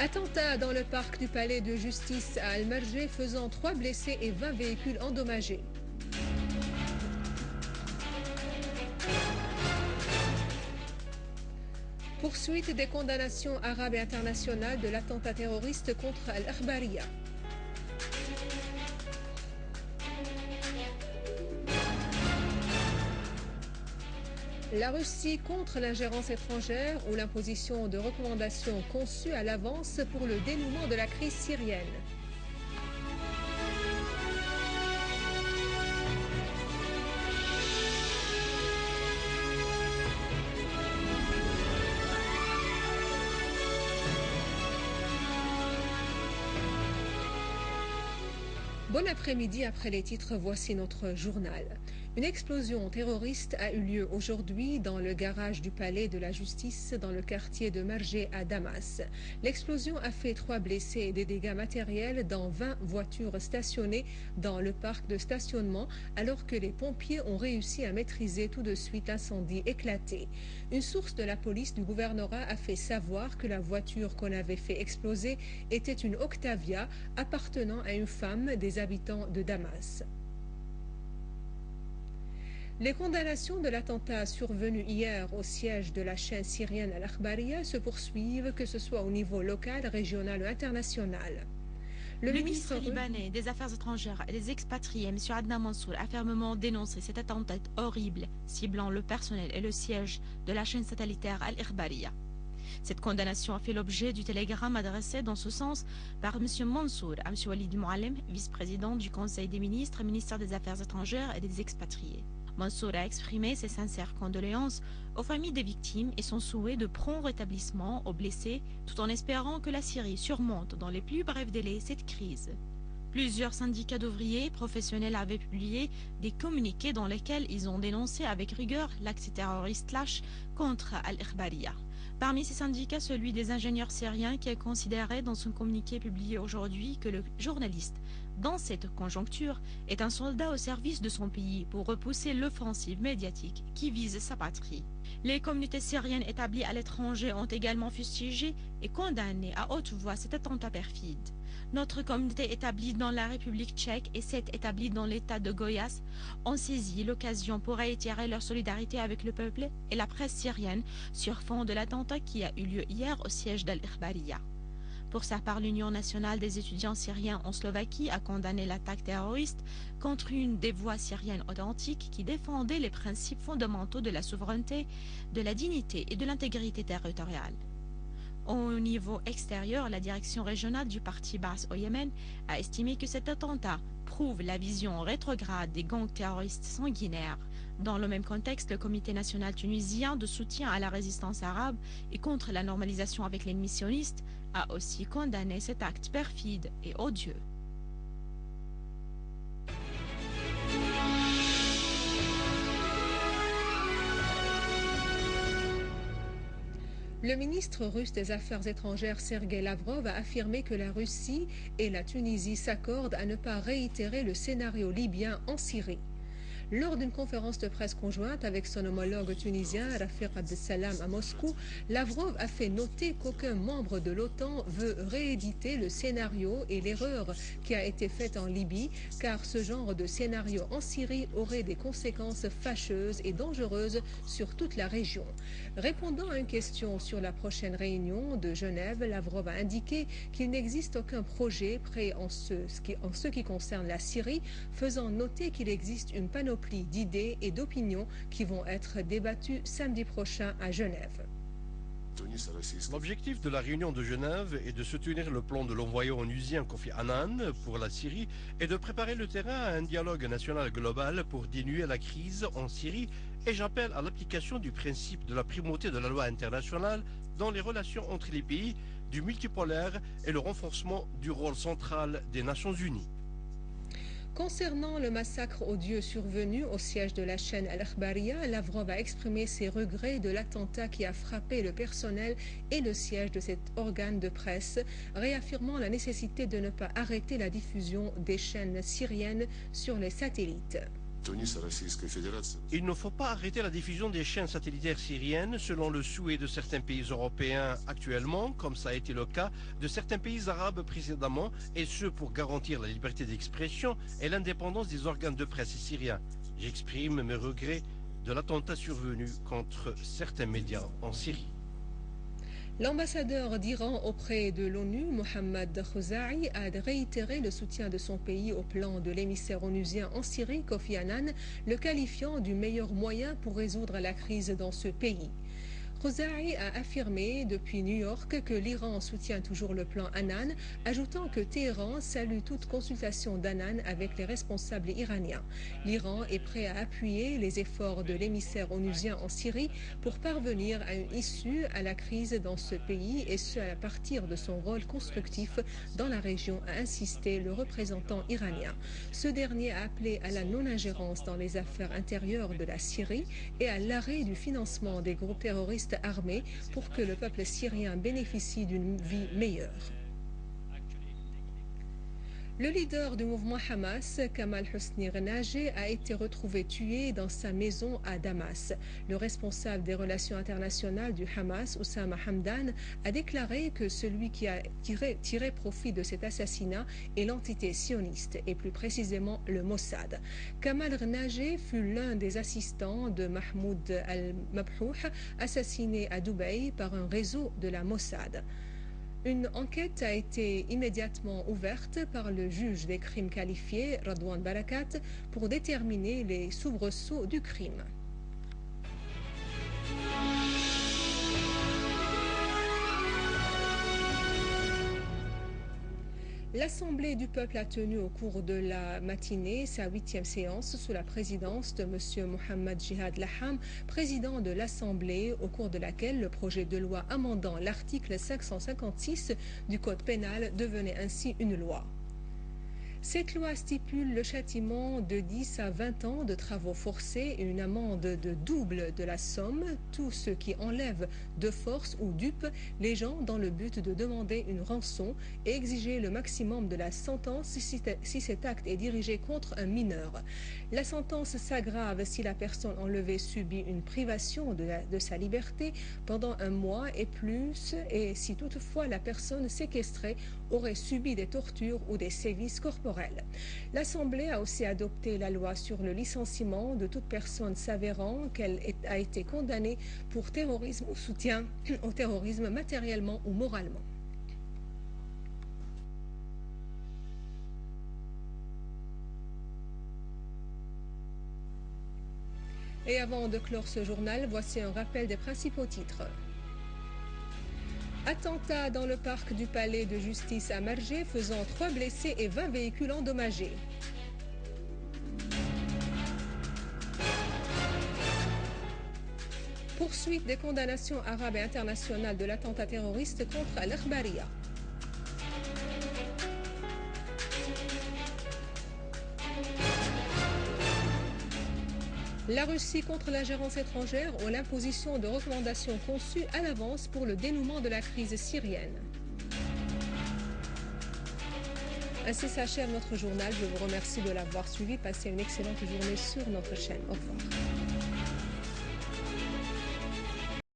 Attentat dans le parc du palais de justice à Al-Marjeh faisant 3 blessés et 20 véhicules endommagés. Poursuite des condamnations arabes et internationales de l'attentat terroriste contre Al-Akhbariya. La Russie contre l'ingérence étrangère ou l'imposition de recommandations conçues à l'avance pour le dénouement de la crise syrienne. Bon après-midi, après les titres, voici notre journal. Une explosion terroriste a eu lieu aujourd'hui dans le garage du palais de la justice dans le quartier de Marjeh à Damas. L'explosion a fait 3 blessés et des dégâts matériels dans 20 voitures stationnées dans le parc de stationnement alors que les pompiers ont réussi à maîtriser tout de suite l'incendie éclaté. Une source de la police du gouvernorat a fait savoir que la voiture qu'on avait fait exploser était une Octavia appartenant à une femme des habitants de Damas. Les condamnations de l'attentat survenu hier au siège de la chaîne syrienne Al-Akhbariya se poursuivent, que ce soit au niveau local, régional ou international. Le ministre libanais des Affaires étrangères et des expatriés, M. Adnan Mansour, a fermement dénoncé cet attentat horrible ciblant le personnel et le siège de la chaîne satellitaire Al-Akhbariya. Cette condamnation a fait l'objet du télégramme adressé dans ce sens par M. Mansour à M. Walid Moualem, vice-président du Conseil des ministres, ministère des Affaires étrangères et des expatriés. Mansour a exprimé ses sincères condoléances aux familles des victimes et son souhait de prompt rétablissement aux blessés, tout en espérant que la Syrie surmonte dans les plus brefs délais cette crise. Plusieurs syndicats d'ouvriers professionnels avaient publié des communiqués dans lesquels ils ont dénoncé avec rigueur l'acte terroriste lâche contre Al-Akhbariya. Parmi ces syndicats, celui des ingénieurs syriens qui a considéré dans son communiqué publié aujourd'hui que le journaliste, dans cette conjoncture, est un soldat au service de son pays pour repousser l'offensive médiatique qui vise sa patrie. Les communautés syriennes établies à l'étranger ont également fustigé et condamné à haute voix cet attentat perfide. Notre communauté établie dans la République tchèque et celle établie dans l'État de Goiás ont saisi l'occasion pour réitérer leur solidarité avec le peuple et la presse syrienne sur fond de l'attentat qui a eu lieu hier au siège d'Al-Akhbariya. Pour sa part, l'Union nationale des étudiants syriens en Slovaquie a condamné l'attaque terroriste contre une des voix syriennes authentiques qui défendait les principes fondamentaux de la souveraineté, de la dignité et de l'intégrité territoriale. Au niveau extérieur, la direction régionale du parti Baas au Yémen a estimé que cet attentat prouve la vision rétrograde des gangs terroristes sanguinaires. Dans le même contexte, le Comité national tunisien de soutien à la résistance arabe et contre la normalisation avec l'ennemi sioniste a aussi condamné cet acte perfide et odieux. Le ministre russe des Affaires étrangères Sergei Lavrov a affirmé que la Russie et la Tunisie s'accordent à ne pas réitérer le scénario libyen en Syrie. Lors d'une conférence de presse conjointe avec son homologue tunisien Rafiq Abdessalam à Moscou, Lavrov a fait noter qu'aucun membre de l'OTAN veut rééditer le scénario et l'erreur qui a été faite en Libye, car ce genre de scénario en Syrie aurait des conséquences fâcheuses et dangereuses sur toute la région. Répondant à une question sur la prochaine réunion de Genève, Lavrov a indiqué qu'il n'existe aucun projet prêt en ce qui concerne la Syrie, faisant noter qu'il existe une panoplie d'idées et d'opinions qui vont être débattues samedi prochain à Genève. L'objectif de la réunion de Genève est de soutenir le plan de l'envoyé onusien Kofi Annan pour la Syrie et de préparer le terrain à un dialogue national global pour diminuer la crise en Syrie, et j'appelle à l'application du principe de la primauté de la loi internationale dans les relations entre les pays, du multipolaire et le renforcement du rôle central des Nations Unies. Concernant le massacre odieux survenu au siège de la chaîne Al-Akhbariya, Lavrov a exprimé ses regrets de l'attentat qui a frappé le personnel et le siège de cet organe de presse, réaffirmant la nécessité de ne pas arrêter la diffusion des chaînes syriennes sur les satellites. Il ne faut pas arrêter la diffusion des chaînes satellitaires syriennes selon le souhait de certains pays européens actuellement, comme ça a été le cas de certains pays arabes précédemment, et ce pour garantir la liberté d'expression et l'indépendance des organes de presse syriens. J'exprime mes regrets de l'attentat survenu contre certains médias en Syrie. L'ambassadeur d'Iran auprès de l'ONU, Mohammad Khouzaï, a réitéré le soutien de son pays au plan de l'émissaire onusien en Syrie, Kofi Annan, le qualifiant du meilleur moyen pour résoudre la crise dans ce pays. Khouzaï a affirmé depuis New York que l'Iran soutient toujours le plan Annan, ajoutant que Téhéran salue toute consultation d'Annan avec les responsables iraniens. L'Iran est prêt à appuyer les efforts de l'émissaire onusien en Syrie pour parvenir à une issue à la crise dans ce pays, et ce à partir de son rôle constructif dans la région, a insisté le représentant iranien. Ce dernier a appelé à la non-ingérence dans les affaires intérieures de la Syrie et à l'arrêt du financement des groupes terroristes armés pour que le peuple syrien bénéficie d'une vie meilleure. Le leader du mouvement Hamas, Kamal Hosni Renajé, a été retrouvé tué dans sa maison à Damas. Le responsable des relations internationales du Hamas, Oussama Hamdan, a déclaré que celui qui a tiré profit de cet assassinat est l'entité sioniste, et plus précisément le Mossad. Kamal Renajé fut l'un des assistants de Mahmoud al-Mabhouh, assassiné à Dubaï par un réseau de la Mossad. Une enquête a été immédiatement ouverte par le juge des crimes qualifiés, Radwan Barakat, pour déterminer les soubresauts du crime. L'Assemblée du peuple a tenu au cours de la matinée sa 8e séance sous la présidence de M. Mohamed Jihad Laham, président de l'Assemblée, au cours de laquelle le projet de loi amendant l'article 556 du Code pénal devenait ainsi une loi. Cette loi stipule le châtiment de 10 à 20 ans de travaux forcés et une amende de double de la somme, tous ceux qui enlèvent de force ou dupent les gens dans le but de demander une rançon et exiger le maximum de la sentence si cet acte est dirigé contre un mineur. La sentence s'aggrave si la personne enlevée subit une privation de sa liberté pendant un mois et plus, et si toutefois la personne séquestrée aurait subi des tortures ou des sévices corporels. L'Assemblée a aussi adopté la loi sur le licenciement de toute personne s'avérant qu'elle a été condamnée pour terrorisme ou soutien au terrorisme matériellement ou moralement. Et avant de clore ce journal, voici un rappel des principaux titres. Attentat dans le parc du palais de justice à Margé, faisant 3 blessés et 20 véhicules endommagés. Poursuite des condamnations arabes et internationales de l'attentat terroriste contre Al-Ikhbariya. La Russie contre l'ingérence étrangère ou l'imposition de recommandations conçues à l'avance pour le dénouement de la crise syrienne. Ainsi s'achève notre journal. Je vous remercie de l'avoir suivi. Passez une excellente journée sur notre chaîne. Au revoir.